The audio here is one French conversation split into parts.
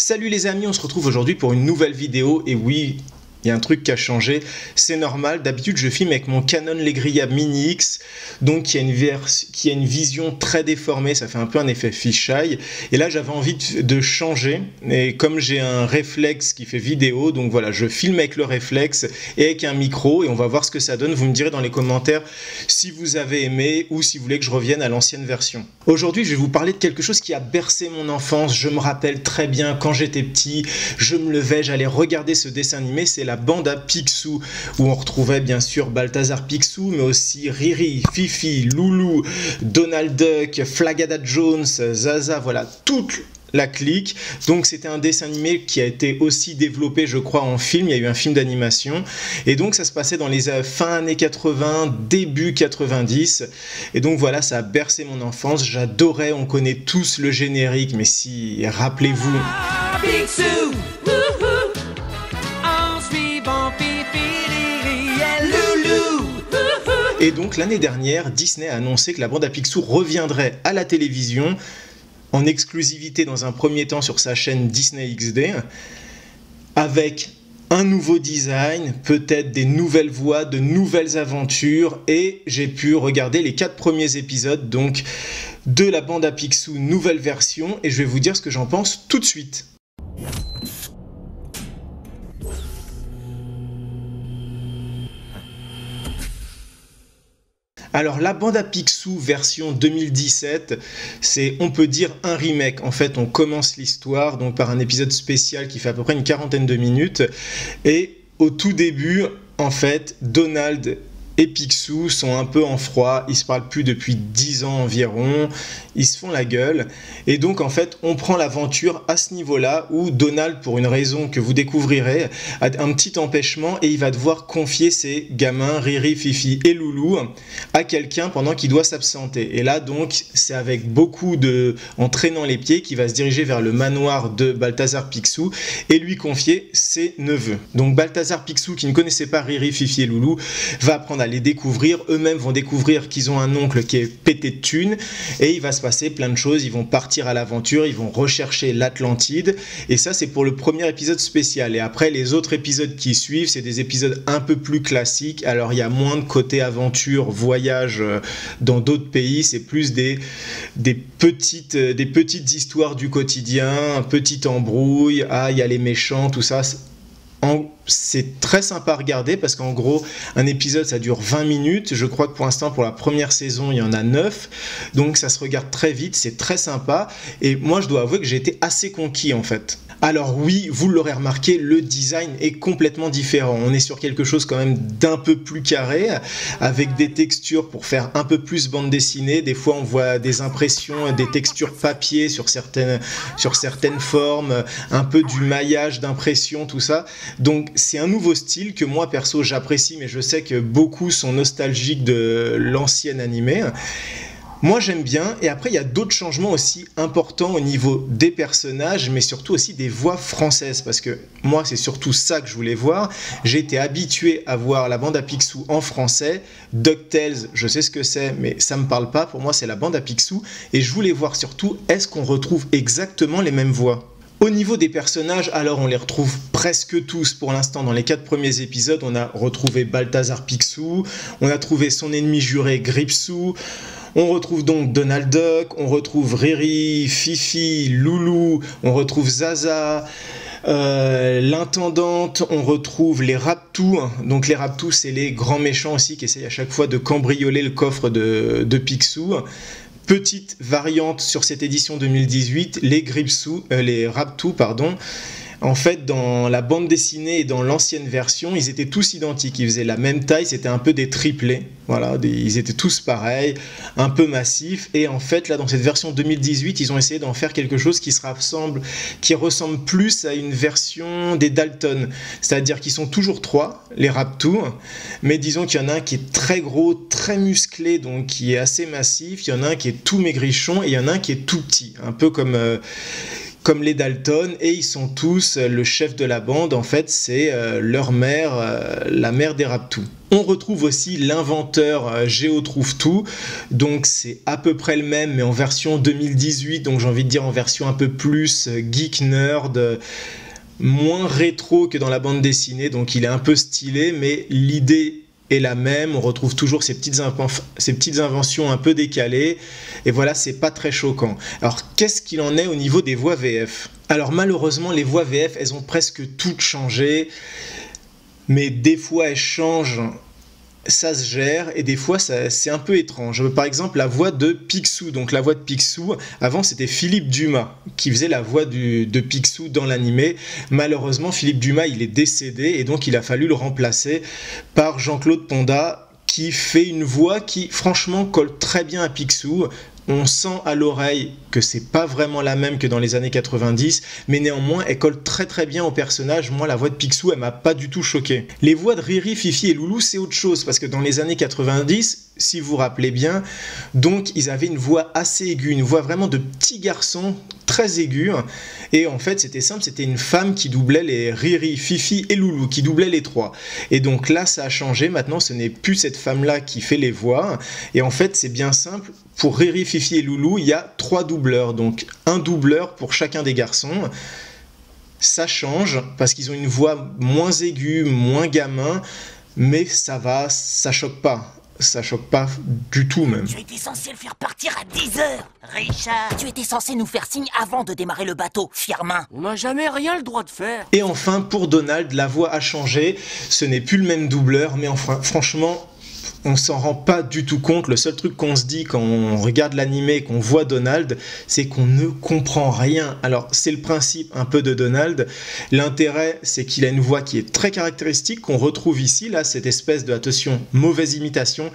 Salut les amis, on se retrouve aujourd'hui pour une nouvelle vidéo et oui, il y a un truc qui a changé, c'est normal, d'habitude je filme avec mon Canon Legria Mini X, donc qui a une vision très déformée, ça fait un peu un effet fisheye, et là j'avais envie de changer, et comme j'ai un réflexe qui fait vidéo, donc voilà, je filme avec le réflexe et avec un micro, et on va voir ce que ça donne, vous me direz dans les commentaires si vous avez aimé ou si vous voulez que je revienne à l'ancienne version. Aujourd'hui je vais vous parler de quelque chose qui a bercé mon enfance, je me rappelle très bien quand j'étais petit, je me levais, j'allais regarder ce dessin animé, c'est la bande à Picsou, où on retrouvait bien sûr Balthazar Picsou, mais aussi Riri, Fifi, Loulou, Donald Duck, Flagada Jones, Zaza, voilà, toute la clique. Donc c'était un dessin animé qui a été aussi développé je crois en film, il y a eu un film d'animation et donc ça se passait dans les fin années 80, début 90 et donc voilà, ça a bercé mon enfance, j'adorais, on connaît tous le générique, mais si, rappelez-vous... Et donc l'année dernière, Disney a annoncé que la bande à Picsou reviendrait à la télévision en exclusivité dans un premier temps sur sa chaîne Disney XD avec un nouveau design, peut-être des nouvelles voix, de nouvelles aventures, et j'ai pu regarder les 4 premiers épisodes donc de la bande à Picsou nouvelle version et je vais vous dire ce que j'en pense tout de suite. Alors la bande à Picsou version 2017, c'est on peut dire un remake. En fait on commence l'histoire donc par un épisode spécial qui fait à peu près une quarantaine de minutes et au tout début en fait Donald et Picsou sont un peu en froid, ils se parlent plus depuis 10 ans environ, ils se font la gueule et donc en fait on prend l'aventure à ce niveau-là où Donald, pour une raison que vous découvrirez, a un petit empêchement et il va devoir confier ses gamins Riri, Fifi et Loulou à quelqu'un pendant qu'il doit s'absenter. Et là donc c'est avec beaucoup en traînant les pieds qu'il va se diriger vers le manoir de Balthazar Picsou et lui confier ses neveux. Donc Balthazar Picsou, qui ne connaissait pas Riri, Fifi et Loulou, va apprendre à les découvrir, eux-mêmes vont découvrir qu'ils ont un oncle qui est pété de thunes et il va se passer plein de choses, ils vont partir à l'aventure, ils vont rechercher l'Atlantide et ça c'est pour le premier épisode spécial et après les autres épisodes qui suivent c'est des épisodes un peu plus classiques, alors il y a moins de côté aventure, voyage dans d'autres pays, c'est plus des petites histoires du quotidien, un petit embrouille, ah il y a les méchants, tout ça. C'est très sympa à regarder parce qu'en gros un épisode ça dure 20 minutes, je crois que pour l'instant pour la première saison il y en a 9, donc ça se regarde très vite, c'est très sympa et moi je dois avouer que j'ai été assez conquis en fait. Alors oui, vous l'aurez remarqué, le design est complètement différent, on est sur quelque chose quand même d'un peu plus carré, avec des textures pour faire un peu plus bande dessinée, des fois on voit des impressions, des textures papier sur certaines formes, un peu du maillage d'impression, tout ça, donc c'est un nouveau style que moi perso j'apprécie, mais je sais que beaucoup sont nostalgiques de l'ancien animé. Moi j'aime bien, et après il y a d'autres changements aussi importants au niveau des personnages, mais surtout aussi des voix françaises, parce que moi c'est surtout ça que je voulais voir. J'ai été habitué à voir la bande à Picsou en français, DuckTales, je sais ce que c'est, mais ça me parle pas, pour moi c'est la bande à Picsou, et je voulais voir surtout, est-ce qu'on retrouve exactement les mêmes voix ? Au niveau des personnages, alors on les retrouve presque tous pour l'instant. Dans les 4 premiers épisodes, on a retrouvé Balthazar Picsou, on a trouvé son ennemi juré Gripsou, on retrouve donc Donald Duck, on retrouve Riri, Fifi, Loulou, on retrouve Zaza, l'intendante, on retrouve les Raptous. Donc les Raptous, c'est les grands méchants aussi qui essayent à chaque fois de cambrioler le coffre de Picsou. Petite variante sur cette édition 2018, les Raptous, pardon. En fait, dans la bande dessinée et dans l'ancienne version, ils étaient tous identiques. Ils faisaient la même taille, c'était un peu des triplés. Voilà, ils étaient tous pareils, un peu massifs. Et en fait, là, dans cette version 2018, ils ont essayé d'en faire quelque chose qui ressemble plus à une version des Dalton. C'est-à-dire qu'ils sont toujours 3, les Raptous. Mais disons qu'il y en a un qui est très gros, très musclé, donc qui est assez massif. Il y en a un qui est tout maigrichon et il y en a un qui est tout petit. Un peu comme comme les Dalton, et ils sont tous, le chef de la bande, en fait, c'est leur mère, la mère des Raptous. On retrouve aussi l'inventeur Géotrouve-Tout, donc c'est à peu près le même, mais en version 2018, donc j'ai envie de dire en version un peu plus geek nerd, moins rétro que dans la bande dessinée, donc il est un peu stylé, mais l'idée est la même, on retrouve toujours ces petites inventions un peu décalées, et voilà, c'est pas très choquant. Alors, qu'est-ce qu'il en est au niveau des voix VF? Alors, malheureusement, les voix VF, elles ont presque toutes changé, mais des fois, elles changent, ça se gère, et des fois, c'est un peu étrange. Par exemple, la voix de Picsou, donc la voix de Picsou, avant, c'était Philippe Dumas, qui faisait la voix de Picsou dans l'animé. Malheureusement, Philippe Dumas, il est décédé, et donc il a fallu le remplacer par Jean-Claude Ponda, qui fait une voix qui, franchement, colle très bien à Picsou. On sent à l'oreille que c'est pas vraiment la même que dans les années 90, mais néanmoins, elle colle très très bien au personnage. Moi, la voix de Picsou, elle m'a pas du tout choqué. Les voix de Riri, Fifi et Loulou, c'est autre chose, parce que dans les années 90, si vous vous rappelez bien, donc ils avaient une voix assez aiguë, une voix vraiment de petit garçon, très aiguë, et en fait c'était simple, c'était une femme qui doublait les Riri, Fifi et Loulou, qui doublait les trois. Et donc là ça a changé, maintenant ce n'est plus cette femme-là qui fait les voix, et en fait c'est bien simple, pour Riri, Fifi et Loulou, il y a 3 doubleurs, donc un doubleur pour chacun des garçons. Ça change, parce qu'ils ont une voix moins aiguë, moins gamin, mais ça va, ça choque pas. Ça choque pas du tout même. Tu étais censé le faire partir à 10 heures, Richard. Tu étais censé nous faire signe avant de démarrer le bateau, fière-main. On n'a jamais rien le droit de faire. Et enfin, pour Donald, la voix a changé. Ce n'est plus le même doubleur, mais enfin, franchement, on s'en rend pas du tout compte. Le seul truc qu'on se dit quand on regarde l'animé et qu'on voit Donald, c'est qu'on ne comprend rien. Alors, c'est le principe un peu de Donald. L'intérêt, c'est qu'il a une voix qui est très caractéristique, qu'on retrouve ici, là, cette espèce de, attention, mauvaise imitation.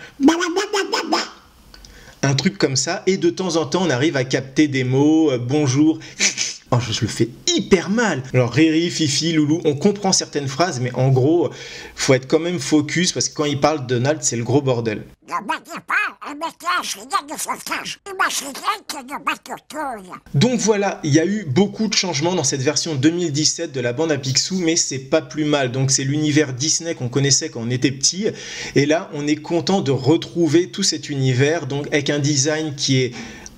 Un truc comme ça. Et de temps en temps, on arrive à capter des mots, bonjour. Oh, je le fais hyper mal. Alors Riri, Fifi, Loulou, on comprend certaines phrases, mais en gros, faut être quand même focus parce que quand il parle de Donald, c'est le gros bordel. Donc voilà, il y a eu beaucoup de changements dans cette version 2017 de la bande à Picsou, mais c'est pas plus mal. Donc c'est l'univers Disney qu'on connaissait quand on était petit, et là on est content de retrouver tout cet univers, donc avec un design qui est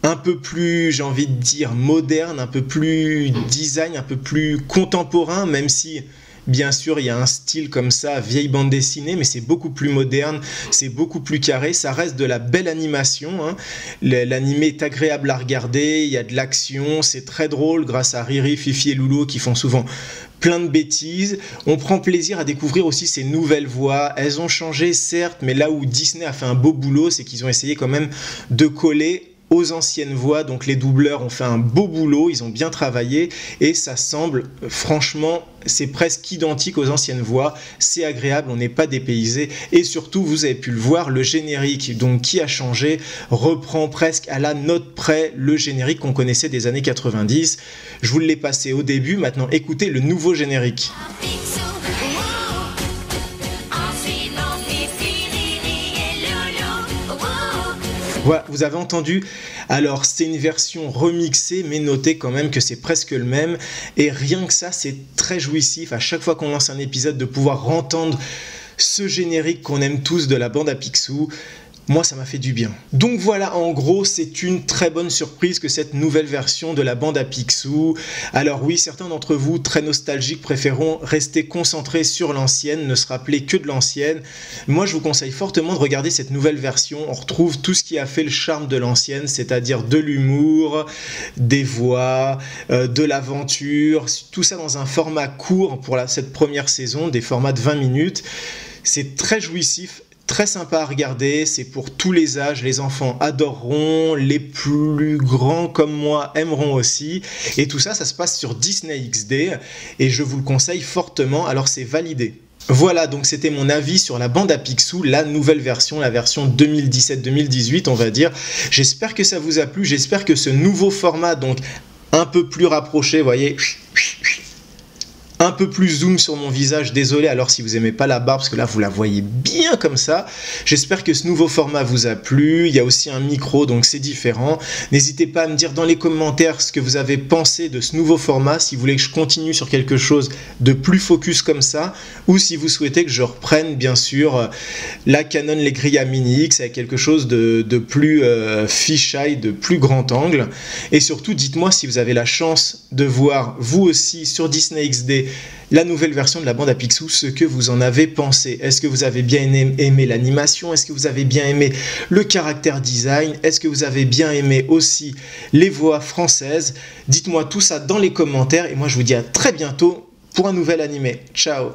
un peu plus, j'ai envie de dire, moderne, un peu plus design, un peu plus contemporain, même si, bien sûr, il y a un style comme ça, vieille bande dessinée, mais c'est beaucoup plus moderne, c'est beaucoup plus carré, ça reste de la belle animation, hein. L'animé est agréable à regarder, il y a de l'action, c'est très drôle grâce à Riri, Fifi et Loulou qui font souvent plein de bêtises. On prend plaisir à découvrir aussi ces nouvelles voix. Elles ont changé, certes, mais là où Disney a fait un beau boulot, c'est qu'ils ont essayé quand même de coller aux anciennes voix, donc les doubleurs ont fait un beau boulot, ils ont bien travaillé et ça semble, franchement, c'est presque identique aux anciennes voix, c'est agréable, on n'est pas dépaysé et surtout, vous avez pu le voir, le générique, donc qui a changé, reprend presque à la note près le générique qu'on connaissait des années 90. Je vous l'ai passé au début, maintenant écoutez le nouveau générique. Voilà, vous avez entendu. Alors, c'est une version remixée, mais notez quand même que c'est presque le même. Et rien que ça, c'est très jouissif à chaque fois qu'on lance un épisode de pouvoir entendre ce générique qu'on aime tous de la bande à Picsou. Moi, ça m'a fait du bien. Donc voilà, en gros, c'est une très bonne surprise que cette nouvelle version de la bande à Picsou. Alors oui, certains d'entre vous, très nostalgiques, préféreront rester concentrés sur l'ancienne, ne se rappeler que de l'ancienne. Moi, je vous conseille fortement de regarder cette nouvelle version. On retrouve tout ce qui a fait le charme de l'ancienne, c'est-à-dire de l'humour, des voix, de l'aventure, tout ça dans un format court pour cette première saison, des formats de 20 minutes. C'est très jouissif. Très sympa à regarder, c'est pour tous les âges, les enfants adoreront, les plus grands comme moi aimeront aussi, et tout ça, ça se passe sur Disney XD, et je vous le conseille fortement, alors c'est validé. Voilà, donc c'était mon avis sur la bande à Picsou, la nouvelle version, la version 2017-2018 on va dire. J'espère que ça vous a plu, j'espère que ce nouveau format, donc un peu plus rapproché, vous voyez, un peu plus zoom sur mon visage, désolé alors si vous aimez pas la barbe, parce que là vous la voyez bien comme ça. J'espère que ce nouveau format vous a plu, il y a aussi un micro donc c'est différent. N'hésitez pas à me dire dans les commentaires ce que vous avez pensé de ce nouveau format, si vous voulez que je continue sur quelque chose de plus focus comme ça, ou si vous souhaitez que je reprenne bien sûr la Canon Legria Mini X avec quelque chose de plus fisheye, de plus grand angle. Et surtout dites-moi si vous avez la chance de voir vous aussi sur Disney XD la nouvelle version de la bande à Picsou, ce que vous en avez pensé. Est-ce que vous avez bien aimé l'animation? Est-ce que vous avez bien aimé le caractère design? Est-ce que vous avez bien aimé aussi les voix françaises? Dites-moi tout ça dans les commentaires et moi je vous dis à très bientôt pour un nouvel animé. Ciao!